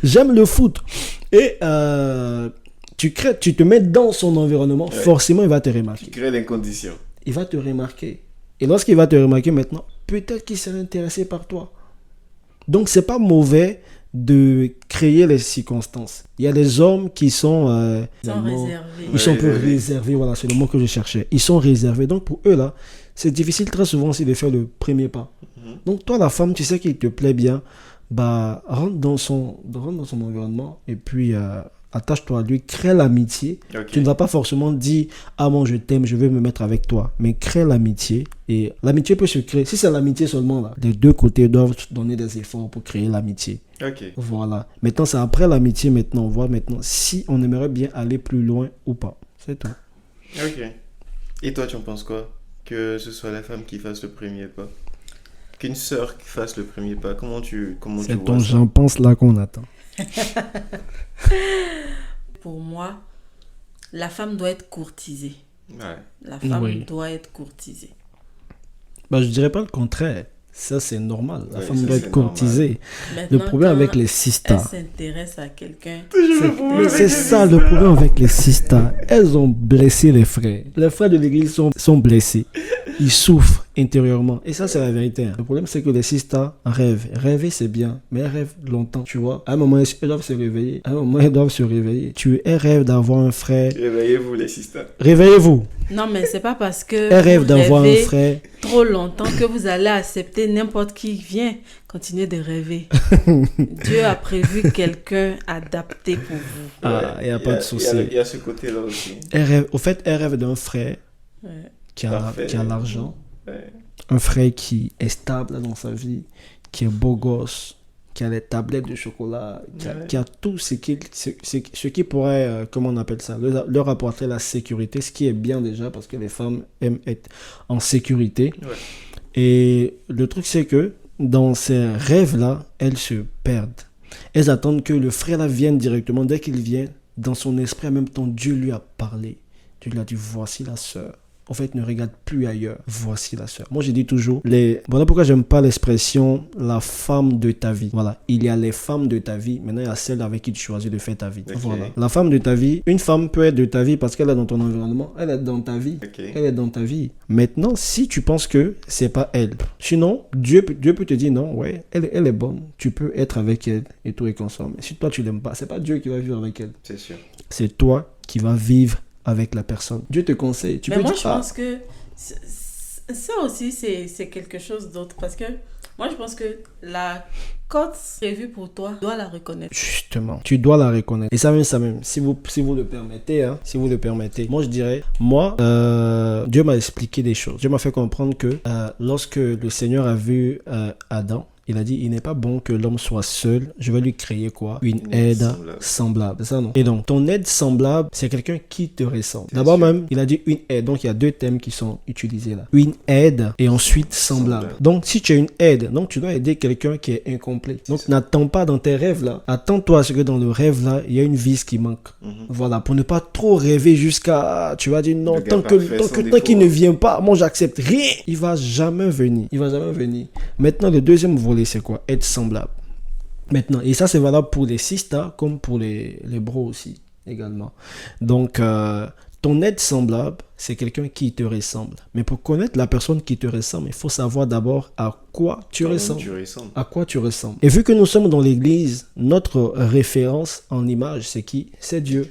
J'aime le foot. Et tu te mets dans son environnement, forcément il va te remarquer. Tu crées des conditions. Il va te remarquer. Et lorsqu'il va te remarquer maintenant, peut-être qu'il sera intéressé par toi. Donc c'est pas mauvais de créer les circonstances. Il y a des hommes qui sont réservés. ils sont un peu Réservés. réservés, voilà, c'est le mot que je cherchais. Ils sont réservés. Donc pour eux là, c'est difficile très souvent aussi de faire le premier pas. Donc toi la femme, tu sais qu'il te plaît bien, bah rentre dans son environnement et puis attache-toi à lui, crée l'amitié. Ok. Tu ne vas pas forcément dire ah moi je t'aime, je veux me mettre avec toi, mais crée l'amitié et l'amitié peut se créer. Si c'est l'amitié seulement là, les deux côtés doivent donner des efforts pour créer l'amitié. Ok. Voilà. Maintenant c'est après l'amitié maintenant on voit maintenant si on aimerait bien aller plus loin ou pas. C'est tout. Ok. Et toi, tu en penses quoi? Que ce soit la femme qui fasse le premier pas? Qu'une sœur qui fasse le premier pas? Comment tu C'est vois ton ça? j'en pense là qu'on attend. Pour moi, la femme doit être courtisée. Ouais. La femme Oui. doit être courtisée. Bah je dirais pas le contraire. Ça c'est normal. La Oui, femme ça, doit c'est être courtisée. Maintenant, Le problème quand avec les elle sistas. s'intéresse à quelqu'un, Mais c'est ça le problème avec les sistas. Elles ont blessé les frères. Les frères de l'église sont blessés. Ils souffrent intérieurement. Et ça, c'est la vérité. Hein. Le problème, c'est que les sistas rêvent. Rêver, c'est bien. Mais elles rêvent longtemps, tu vois. À un moment, elles doivent se réveiller. À un moment, elles doivent se réveiller. Elles rêvent d'avoir un frère. Réveillez-vous, les sisters. Réveillez-vous. non, mais c'est pas parce que Elles rêvent vous d'avoir un rêvez frère. trop longtemps que vous allez accepter n'importe qui vient. Continuez de rêver. Dieu a prévu quelqu'un adapté pour vous. Ah, il n'y a pas de souci. Il y a ce côté-là aussi. Au fait, elles rêvent d'un frère Ouais. qui a Parfait. l'argent. Ouais. Un frère qui est stable dans sa vie, qui est beau gosse, qui a les tablettes de chocolat, qui a tout ce qui pourrait, comment on appelle ça, leur apporter la sécurité, ce qui est bien déjà parce que les femmes aiment être en sécurité. Ouais. Et le truc, c'est que dans ces rêves-là, elles se perdent. Elles attendent que le frère-là vienne directement. Dès qu'il vient, dans son esprit, en même temps, Dieu lui a parlé. Dieu lui a dit, voici la sœur. En fait, ne regarde plus ailleurs. Voici la sœur. Moi, j'ai dit toujours, voilà pourquoi j'aime pas l'expression la femme de ta vie. Voilà. Il y a les femmes de ta vie. Maintenant, il y a celle avec qui tu choisis de faire ta vie. Ok. Voilà. La femme de ta vie, une femme peut être de ta vie parce qu'elle est dans ton environnement. Elle est dans ta vie. Ok. Elle est dans ta vie. Maintenant, si tu penses que c'est pas elle, sinon, Dieu peut te dire non, ouais, elle est bonne. Tu peux être avec elle et tout est consort. Mais si toi, tu l'aimes pas, c'est pas Dieu qui va vivre avec elle. C'est sûr. C'est toi qui vas vivre avec la personne. Dieu te conseille. Tu Mais peux moi, dire, je pense que ça aussi, c'est quelque chose d'autre. Parce que moi, je pense que la cote prévue pour toi, tu dois la reconnaître. justement, tu dois la reconnaître. Et ça même, si vous le permettez, hein, si vous le permettez, moi je dirais, Dieu m'a expliqué des choses. Dieu m'a fait comprendre que lorsque le Seigneur a vu Adam, il a dit, il n'est pas bon que l'homme soit seul. Je vais lui créer quoi? Une aide semblable. C'est ça, non? Et donc, ton aide semblable, c'est quelqu'un qui te ressemble. D'abord même, il a dit une aide. Donc, il y a deux thèmes qui sont utilisés là. Une aide et ensuite semblable. Donc, si tu as une aide, donc tu dois aider quelqu'un qui est incomplet. Donc, n'attends pas dans tes rêves là. Attends-toi à ce que dans le rêve là, il y a une vis qui manque. Voilà, pour ne pas trop rêver jusqu'à, tu vas dire non, tant qu'il ne vient pas, moi j'accepte rien. Il va jamais venir. Il va jamais venir. Maintenant, le deuxième volet, c'est quoi? Être semblable. Maintenant, et ça c'est valable pour les sisters comme pour les bros aussi également. Donc, ton être semblable, c'est quelqu'un qui te ressemble. Mais pour connaître la personne qui te ressemble, il faut savoir d'abord à quoi tu ressembles. À quoi tu ressembles. Et vu que nous sommes dans l'église, notre référence en image, c'est qui? C'est Dieu.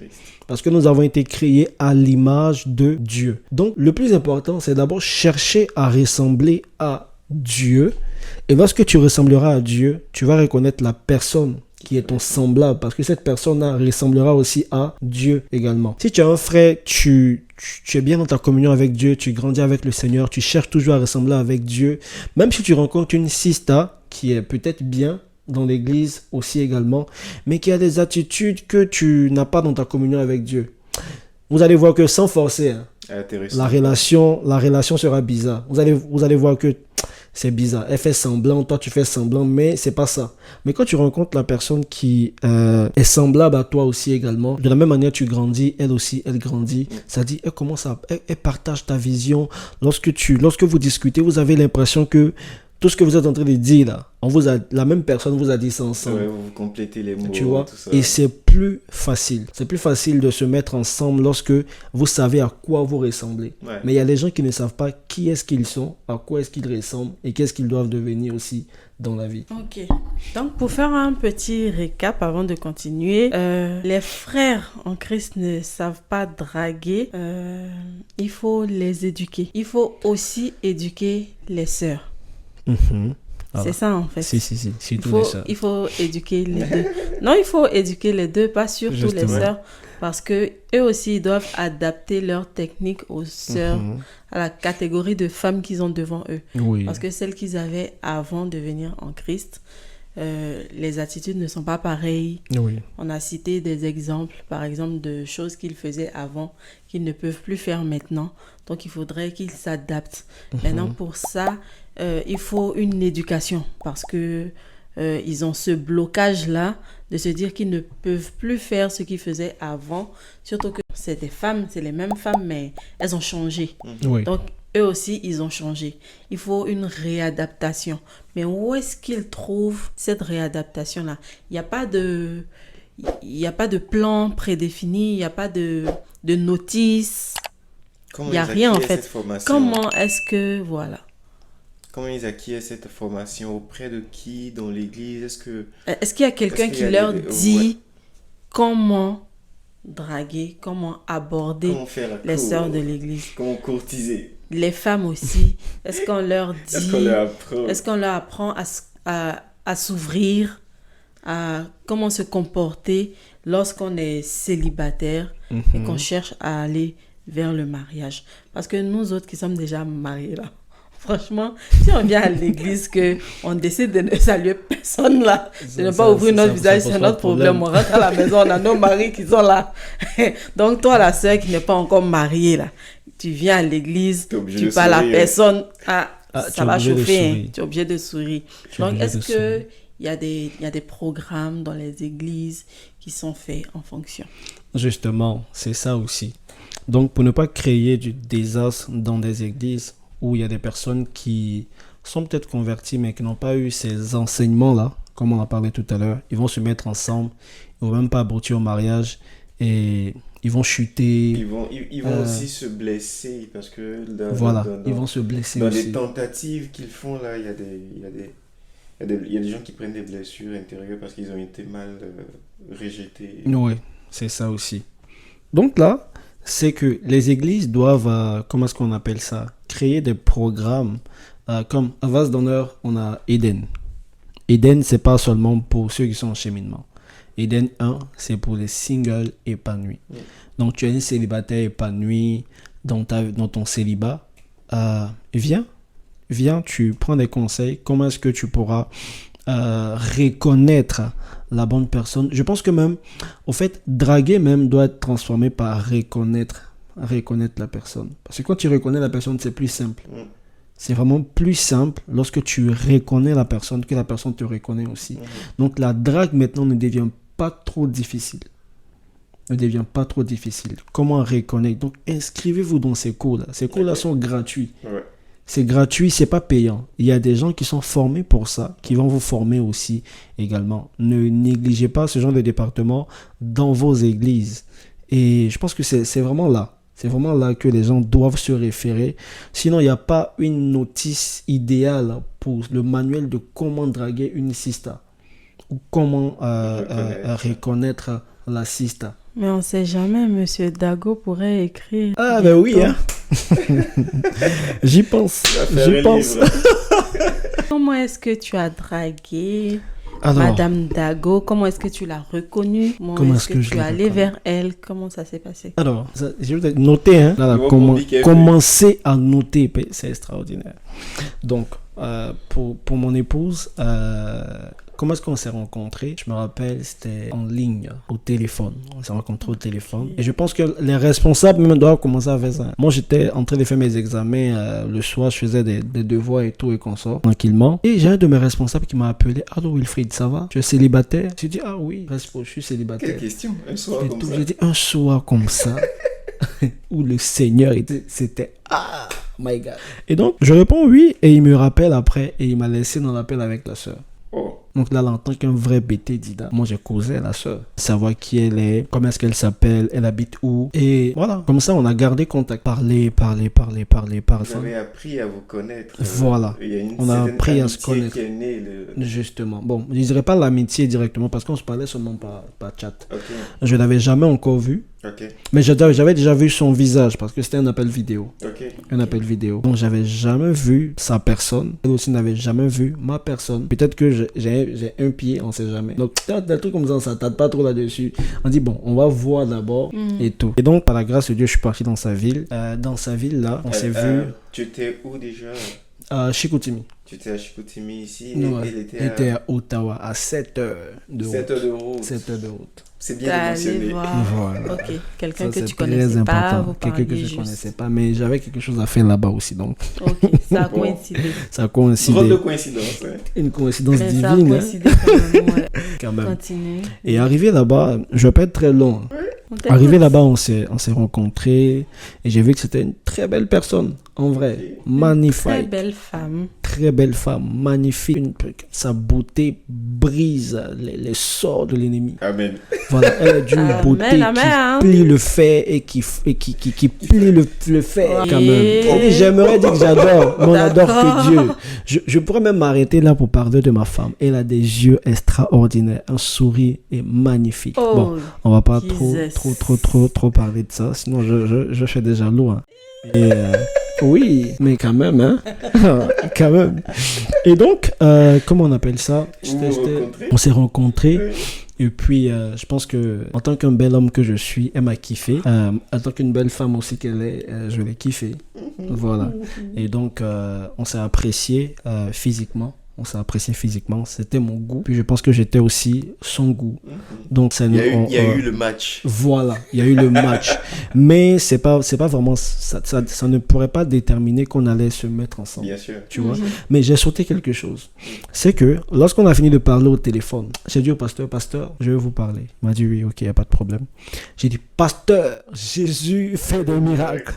Parce que nous avons été créés à l'image de Dieu. Donc, le plus important, c'est d'abord chercher à ressembler à Dieu. Et lorsque tu ressembleras à Dieu, tu vas reconnaître la personne qui est ton semblable, parce que cette personne-là ressemblera aussi à Dieu également. Si tu as un frère, tu es bien dans ta communion avec Dieu, tu grandis avec le Seigneur, tu cherches toujours à ressembler avec Dieu, même si tu rencontres une sista qui est peut-être bien dans l'église aussi également, mais qui a des attitudes que tu n'as pas dans ta communion avec Dieu. Vous allez voir que sans forcer, hein, la relation sera bizarre. Vous allez voir que c'est bizarre. Elle fait semblant, toi tu fais semblant, mais c'est pas ça. Mais quand tu rencontres la personne qui est semblable à toi aussi également, de la même manière tu grandis, elle aussi, elle grandit. Ça dit, elle partage ta vision. Lorsque vous discutez, vous avez l'impression que tout ce que vous êtes en train de dire là, la même personne vous a dit ça ensemble. Ouais, vous complétez les mots, tu vois, tout ça. et c'est plus facile. C'est plus facile de se mettre ensemble lorsque vous savez à quoi vous ressemblez. Ouais. Mais il y a des gens qui ne savent pas qui est-ce qu'ils sont, à quoi est-ce qu'ils ressemblent et qu'est-ce qu'ils doivent devenir aussi dans la vie. Ok. Donc, pour faire un petit récap avant de continuer, les frères en Christ ne savent pas draguer. Il faut les éduquer. Il faut aussi éduquer les sœurs. Voilà. C'est ça en fait. Si tous les sœurs. Il faut éduquer les deux. Non, il faut éduquer les deux, pas surtout les sœurs, parce que eux aussi ils doivent adapter leur technique aux sœurs, à la catégorie de femmes qu'ils ont devant eux. Oui. Parce que celles qu'ils avaient avant de venir en Christ, les attitudes ne sont pas pareilles. Oui. On a cité des exemples, par exemple, de choses qu'ils faisaient avant, qu'ils ne peuvent plus faire maintenant. Donc, il faudrait qu'ils s'adaptent. Maintenant, pour ça, il faut une éducation parce que ils ont ce blocage-là de se dire qu'ils ne peuvent plus faire ce qu'ils faisaient avant. Surtout que c'est des femmes, c'est les mêmes femmes, mais elles ont changé. Oui. Donc, eux aussi, ils ont changé. Il faut une réadaptation. Mais où est-ce qu'ils trouvent cette réadaptation-là? Il n'y a pas de plan prédéfini, il n'y a pas de notice. Il n'y a rien en fait. Comment est-ce que... Voilà. Comment ils acquièrent cette formation? Auprès de qui? Dans l'église? Est-ce qu'il y a quelqu'un qui leur dit comment draguer, comment aborder les sœurs de l'église? Comment courtiser? Les femmes aussi. Est-ce qu'on leur dit... Est-ce qu'on leur apprend à s'ouvrir, à comment se comporter lorsqu'on est célibataire et qu'on cherche à aller vers le mariage? Parce que nous autres qui sommes déjà mariés là, franchement, si on vient à l'église qu'on décide de ne saluer personne là, de ne pas ouvrir notre visage, c'est notre problème. On rentre à la maison, on a nos maris qui sont là. Donc toi, la sœur qui n'est pas encore mariée là, tu viens à l'église, tu parles à personne, ça va chauffer, tu es obligé de sourire. Donc est-ce qu'il y a des programmes dans les églises qui sont faits en fonction? Justement, c'est ça aussi. Donc pour ne pas créer du désastre dans des églises où il y a des personnes qui sont peut-être converties mais qui n'ont pas eu ces enseignements-là, comme on en parlait tout à l'heure, ils vont se mettre ensemble, ils ne vont même pas aboutir au mariage et ils vont chuter. Ils vont aussi se blesser parce que ils vont se blesser dans aussi. les tentatives qu'ils font là, il y a des gens qui prennent des blessures intérieures parce qu'ils ont été mal rejetés. Oui, c'est ça aussi. Donc là, c'est que les églises doivent, comment est-ce qu'on appelle ça, créer des programmes. Comme à Vase d'honneur, on a Eden. Eden, c'est pas seulement pour ceux qui sont en cheminement. Eden 1, c'est pour les singles épanouis. Donc, tu es un célibataire épanoui dans ton célibat. Viens, tu prends des conseils. Comment est-ce que tu pourras reconnaître la bonne personne? Je pense que même, au fait, draguer même doit être transformé par reconnaître la personne. Parce que quand tu reconnais la personne, c'est plus simple. C'est vraiment plus simple lorsque tu reconnais la personne que la personne te reconnaît aussi. Donc la drague maintenant ne devient pas trop difficile. Comment reconnaître? Donc inscrivez-vous dans ces cours-là. Ces cours-là sont gratuits. Ouais. C'est gratuit, c'est pas payant. Il y a des gens qui sont formés pour ça, qui vont vous former aussi également. Ne négligez pas ce genre de département dans vos églises. Et je pense que c'est vraiment là. C'est vraiment là que les gens doivent se référer. Sinon, il n'y a pas une notice idéale pour le manuel de comment draguer une sista ou comment reconnaître la sista. Mais on ne sait jamais, Monsieur Dago pourrait écrire. Ah ben oui, hein. J'y pense. Comment est-ce que tu as dragué Alors, Madame Dago? Comment est-ce que tu l'as reconnue? Comment est-ce que je tu es l'ai allé reconnue? vers elle? Comment ça s'est passé? Alors, je vais noter, hein. Là, Nouveau public est commencer à noter, c'est extraordinaire. Donc, pour mon épouse, comment est-ce qu'on s'est rencontrés? Je me rappelle, c'était en ligne, au téléphone. On s'est rencontrés au téléphone. Et je pense que les responsables même doivent commencer à faire ça. Moi, j'étais en train de faire mes examens. Le soir, je faisais des devoirs et tout et qu'on sort tranquillement. Et j'ai un de mes responsables qui m'a appelé. Allô, Wilfried, ça va? Tu es célibataire? J'ai dit, ah oui, je suis célibataire. Quelle question? Un soir Et comme tout, ça. j'ai dit, un soir comme ça, où le Seigneur était, c'était, ah, my God. Et donc, je réponds oui, et il me rappelle après, et il m'a laissé dans l'appel avec la sœur. Oh. Donc là, en tant qu'un vrai BT Dida, moi j'ai causé à la sœur, savoir qui elle est, comment est-ce qu'elle s'appelle, elle habite où, et voilà, comme ça on a gardé contact, parler. Vous avez appris à vous connaître. Voilà. Il y a une On a certaine appris à se amitié connaître. qui est née, Justement. Bon, je dirais pas l'amitié directement parce qu'on se parlait seulement par chat. Ok, Je l'avais jamais encore vu, ok, mais j'avais déjà vu son visage parce que c'était un appel vidéo. ok. Un appel vidéo. Donc j'avais jamais vu sa personne. Elle aussi n'avait jamais vu ma personne. Peut-être que j'ai un pied, on sait jamais. Donc des trucs comme ça, on s'attarde pas trop là-dessus. On dit bon, on va voir d'abord et tout. Et donc par la grâce de Dieu, je suis parti dans sa ville. Dans sa ville là, on s'est vu Tu étais où déjà? à Chicoutimi. Tu étais à Chicoutimi ici Non, et ouais. elle Elle était à Ottawa à 7 heures de route. 7 heures de route. 7 heures de route. C'est T'es bien de allé mentionner. voir. Voilà. Ok, quelqu'un Ça, que tu c'est connaissais très pas, important. vous Quelqu'un que parliez je juste. connaissais pas, mais j'avais quelque chose à faire là-bas aussi, donc Ok, ça a Bon. coïncidé. ça a Drôle de coïncidé. coïncidence. Hein. Une coïncidence Mais ça a divine, hein, coïncidé quand même, ouais. quand même. Continue. Et arrivé là-bas, je vais pas être très long. On t'écoute. Arrivé là-bas, on s'est rencontrés et j'ai vu que c'était une très belle personne, en vrai, Ok. magnifique, Très belle femme. très belle femme, magnifique. Sa beauté brise les sorts de l'ennemi. Amen. Voilà, elle est d'une Amen, beauté amen. qui plie le fer et qui plie le fer Ok. quand même. Et j'aimerais dire que j'adore, mais on adore que Dieu. Je pourrais même m'arrêter là pour parler de ma femme. Elle a des yeux extraordinaires, un sourire est magnifique. Oh, Bon, on va pas Jesus. trop parler de ça, sinon je fais déjà loin. Et oui, mais quand même, hein. Quand même. Et donc, comment on appelle ça? Vous vous rencontrez? On s'est rencontrés. Oui. Et puis, je pense que en tant qu'un bel homme que je suis, elle m'a kiffé. En tant qu'une belle femme aussi qu'elle est, je l'ai kiffé. Voilà. Et donc, on s'est apprécié physiquement. On s'est apprécié physiquement. C'était mon goût. Puis, je pense que j'étais aussi son goût. Donc, ça Il y a eu, nous- il y a eu le match. Voilà, il y a eu le match. Mais c'est pas vraiment, ça ne pourrait pas déterminer qu'on allait se mettre ensemble. Bien sûr. Tu vois. Mais j'ai sauté quelque chose. C'est que lorsqu'on a fini de parler au téléphone, j'ai dit au pasteur, je vais vous parler. Il m'a dit oui, ok, il n'y a pas de problème. J'ai dit, pasteur, Jésus fait des miracles.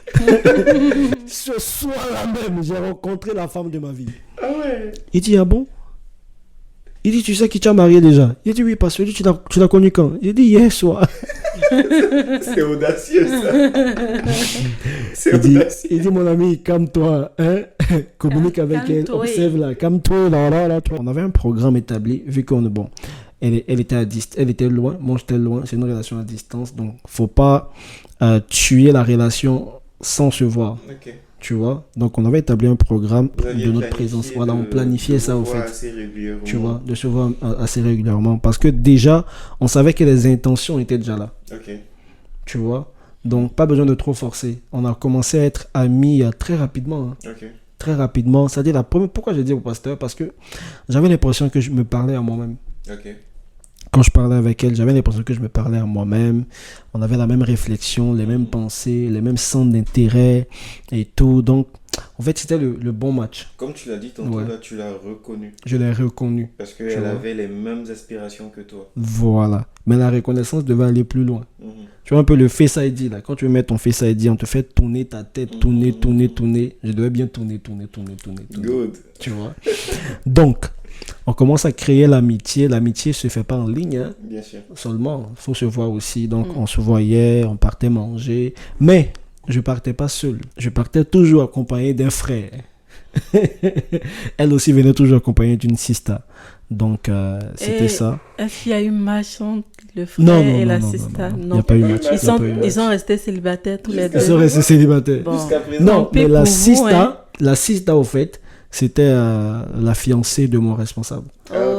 Ce soir-là même, j'ai rencontré la femme de ma vie. Ah ouais. Il dit, ah bon? Il dit, tu sais qui t'a marié déjà? Il dit, oui, pasteur. Il dit, tu l'as connu quand? Il dit, hier soir. C'est audacieux ça. C'est Il audacieux. dit, mon ami, calme-toi, hein? Communique avec elle, Calme-toi. observe là, calme-toi, là. On avait un programme établi, vu qu'on est bon. Elle était elle était loin, moi j'étais loin, c'est une relation à distance, donc faut pas tuer la relation sans se voir, Ok. tu vois. Donc on avait établi un programme Vous aviez de notre planifié présence, voilà, on planifiait de ça vous au voir fait. assez régulièrement. Tu vois, de se voir assez régulièrement, parce que déjà, on savait que les intentions étaient déjà là. Ok. Tu vois, donc pas besoin de trop forcer. On a commencé à être amis très rapidement. Hein. Ok. Très rapidement. C'est-à-dire, pourquoi j'ai dit au pasteur? Parce que j'avais l'impression que je me parlais à moi-même. Ok. Quand je parlais avec elle, j'avais l'impression que je me parlais à moi-même. On avait la même réflexion, les mêmes pensées, les mêmes centres d'intérêt et tout. Donc, en fait, c'était le bon match. Comme tu l'as dit tantôt, Ouais. là, tu l'as reconnu. Je l'ai reconnu. Parce Tu qu'elle vois. avait les mêmes aspirations que toi. Voilà. Mais la reconnaissance devait aller plus loin. Mhm. Tu vois un peu le Face ID là. Quand tu veux mettre ton Face ID, on te fait tourner ta tête, tourner. Je devais bien tourner. Good. Tu vois. Donc, on commence à créer l'amitié. L'amitié se fait pas en ligne, hein, Bien sûr. seulement. Il faut se voir aussi. Donc, on se voyait, on partait manger. Mais, je partais pas seul. Je partais toujours accompagné d'un frère. Elle aussi venait toujours accompagnée d'une sista. Donc, c'était Et ça. Est-ce qu'il y a eu match entre le frère Non, et la non. sista? Il n'y a pas eu match. Ils Il y a pas eu match. sont restés célibataires tous les Ils deux. sont restés célibataires. Bon. Jusqu'à présent. Non, Tant pis mais pour vous, hein. la sista, au fait, C'était la fiancée de mon responsable.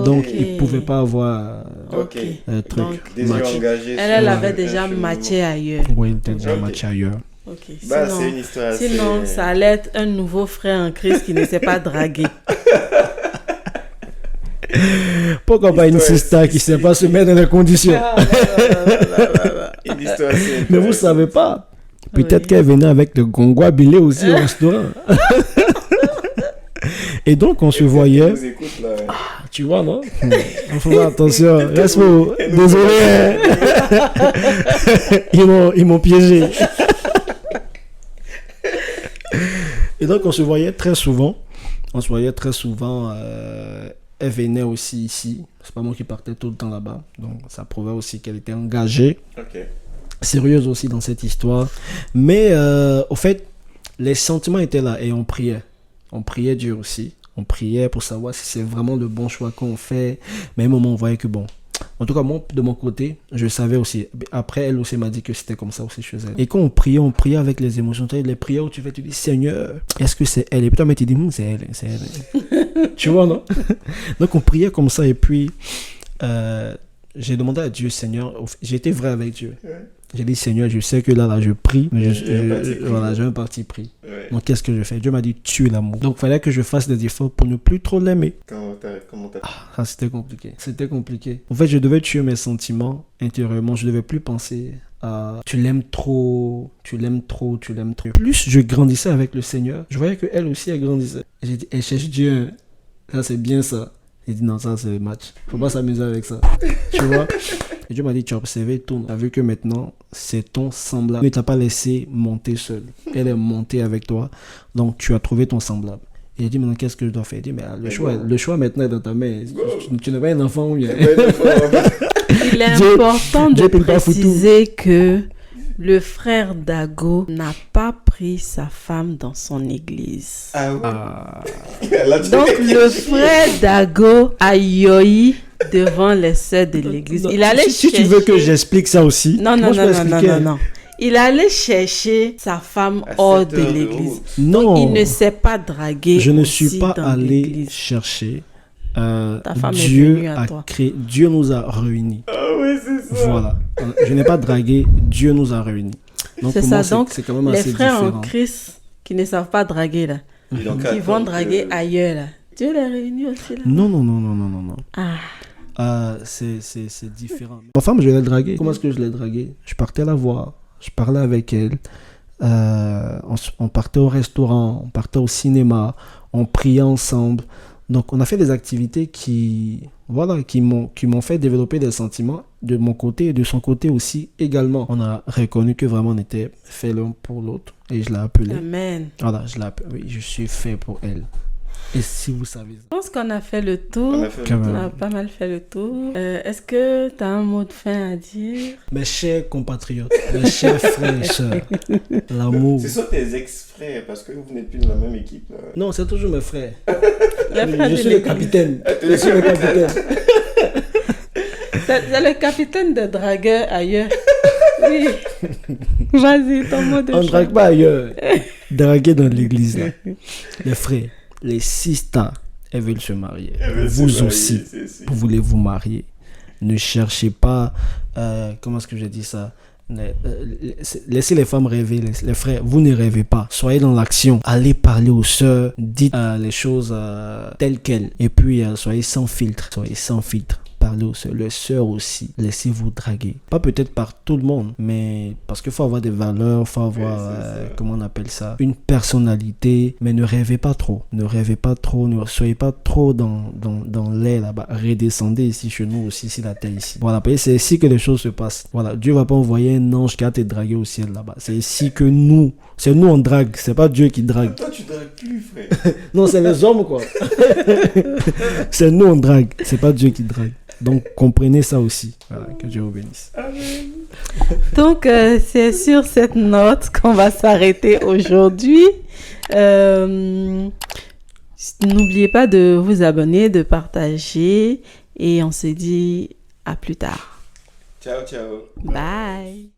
Donc, il ne pouvait pas avoir Ok. truc. Donc, Des yeux match. engagés. Elle sur avait un déjà film. matché ailleurs. Oui, il était déjà Ok. matché ailleurs. Ok. Bah, Sinon, c'est une histoire assez... sinon, ça allait être un nouveau frère en Christ qui ne s'est pas dragué. Pourquoi pas une Histoire, sister qui ne sait pas se mettre dans les conditions? Une histoire assez Mais vous intéressante. savez pas. Peut-être Oui. qu'elle venait avec le gongois bilé aussi au restaurant. Et donc, on se Elle voyait. nous écoute, là. Tu vois, non? Il faut faire attention. Reste pour... Désolé. Hein. Ils m'ont piégé. Et donc, on se voyait très souvent. Elle venait aussi ici. C'est pas moi qui partais tout le temps là-bas. Donc, ça prouvait aussi qu'elle était engagée. Ok. Sérieuse aussi dans cette histoire. Mais, au fait, les sentiments étaient là et on priait. On priait Dieu aussi. On priait pour savoir si c'est vraiment le bon choix qu'on fait. Mais à un moment, on voyait que bon. En tout cas, moi, de mon côté, je savais aussi. Après, elle aussi m'a dit que c'était comme ça aussi chez elle. Et quand on priait avec les émotions. Tu sais, les prières où tu dis, Seigneur, est-ce que c'est elle? Et puis toi, tu dis, c'est elle, c'est elle. Tu vois, non? Donc, on priait comme ça. Et puis, j'ai demandé à Dieu, Seigneur, j'ai été vrai avec Dieu. Ouais. J'ai dit, Seigneur, je sais que là, je prie. Mais J'ai un parti pris. voilà, j'ai un parti pris. Ouais. Donc, qu'est-ce que je fais? Dieu m'a dit, tu es l'amour. Donc, il fallait que je fasse des efforts pour ne plus trop l'aimer. Comment t'as... Ah, c'était compliqué. C'était compliqué. En fait, je devais tuer mes sentiments intérieurement. Je devais plus penser à tu l'aimes trop, tu l'aimes trop, tu l'aimes trop. Plus je grandissais avec le Seigneur, je voyais qu'elle aussi, elle grandissait. Et j'ai dit, elle cherche Dieu. Ça, c'est bien ça. J'ai dit, non, ça, c'est le match. Faut pas s'amuser avec ça. Tu vois? Et Dieu m'a dit, tu as observé tout. Tu as vu que maintenant, c'est ton semblable. Mais tu n'as pas laissé monter seul. Elle est montée avec toi. Donc, tu as trouvé ton semblable. Et il dit, maintenant, qu'est-ce que je dois faire? Il dit, mais le choix maintenant est dans ta main. Tu n'es pas un enfant ou bien. Il est Dieu- important de Dieu peut pas foutre tout. préciser que le frère Dago n'a pas pris sa femme dans son église. Ah oui. Ah. Là, tu- Donc le frère Dago a yoï devant les sœurs de l'église. Non, Il allait si tu veux que j'explique ça aussi, Non, moi, je peux expliquer. non. Il allait chercher sa femme À hors 7 de heures de l'église. route. Non, Il ne s'est pas dragué. je ne aussi suis pas dans allé l'église. chercher. Ta femme est Dieu venue à a toi. créé, Dieu nous a réunis. Ah oui, c'est ça. Voilà. Je n'ai pas dragué, Dieu nous a réunis. Donc C'est pour ça, moi, donc, c'est quand même Les assez frères différent. en Christ qui ne savent pas draguer là, Ils ont qui qu'à vont attendre draguer que- ailleurs là. Dieu les réunit aussi là. Non. Ah. C'est différent. Ma femme, je l'ai draguée. Comment est-ce que je l'ai draguée? Je partais la voir, je parlais avec elle. On partait au restaurant, on partait au cinéma, on priait ensemble. Donc, on a fait des activités qui m'ont fait développer des sentiments de mon côté et de son côté aussi également. On a reconnu que vraiment on était fait l'un pour l'autre et je l'ai appelée. Amen. Voilà, oui, je suis fait pour elle. Et si vous savez... Je pense qu'on a fait le tour. On a fait Quand le même. On a pas mal fait le tour. Est-ce que tu as un mot de fin à dire? Mes chers compatriotes, mes chers frères et sœurs, l'amour... C'est soit tes ex-frères, parce que vous n'êtes plus dans la même équipe. Là. Non, c'est toujours mes frères. Les frères Je de suis le l'église. capitaine. Je suis le capitaine. C'est le capitaine de dragueurs ailleurs. Oui. Vas-y, ton mot de On ne fin. drague pas ailleurs. Draguer dans l'église, là. Les frères, les sisters, elles veulent se marier. Vous aussi, vous voulez vous marier. Ne cherchez pas... comment est-ce que je dis ça? Laissez les femmes rêver, les frères, vous ne rêvez pas. Soyez dans l'action. Allez parler aux sœurs. Dites les choses telles quelles. Et puis, soyez sans filtre. Soyez sans filtre. Parlez aux sœurs. Les sœurs aussi. Laissez-vous draguer. Pas peut-être par tout le monde, mais parce qu'il faut avoir des valeurs, il faut avoir, comment on appelle ça, une personnalité. Mais ne rêvez pas trop. Ne rêvez pas trop. Ne soyez pas trop dans l'air là-bas. Redescendez ici chez nous aussi, si la terre ici. Voilà, parce que c'est ici que les choses se passent. Voilà, Dieu va pas envoyer un ange qui va te draguer au ciel là-bas. C'est ici que c'est nous on drague, c'est pas Dieu qui drague. Toi, tu dragues plus, frère. Non, c'est les hommes quoi. C'est nous on drague, c'est pas Dieu qui drague. Donc comprenez ça aussi. Voilà, que Dieu vous bénisse. Donc, c'est sur cette note qu'on va s'arrêter aujourd'hui. N'oubliez pas de vous abonner, de partager et on se dit à plus tard. Ciao, ciao. Bye.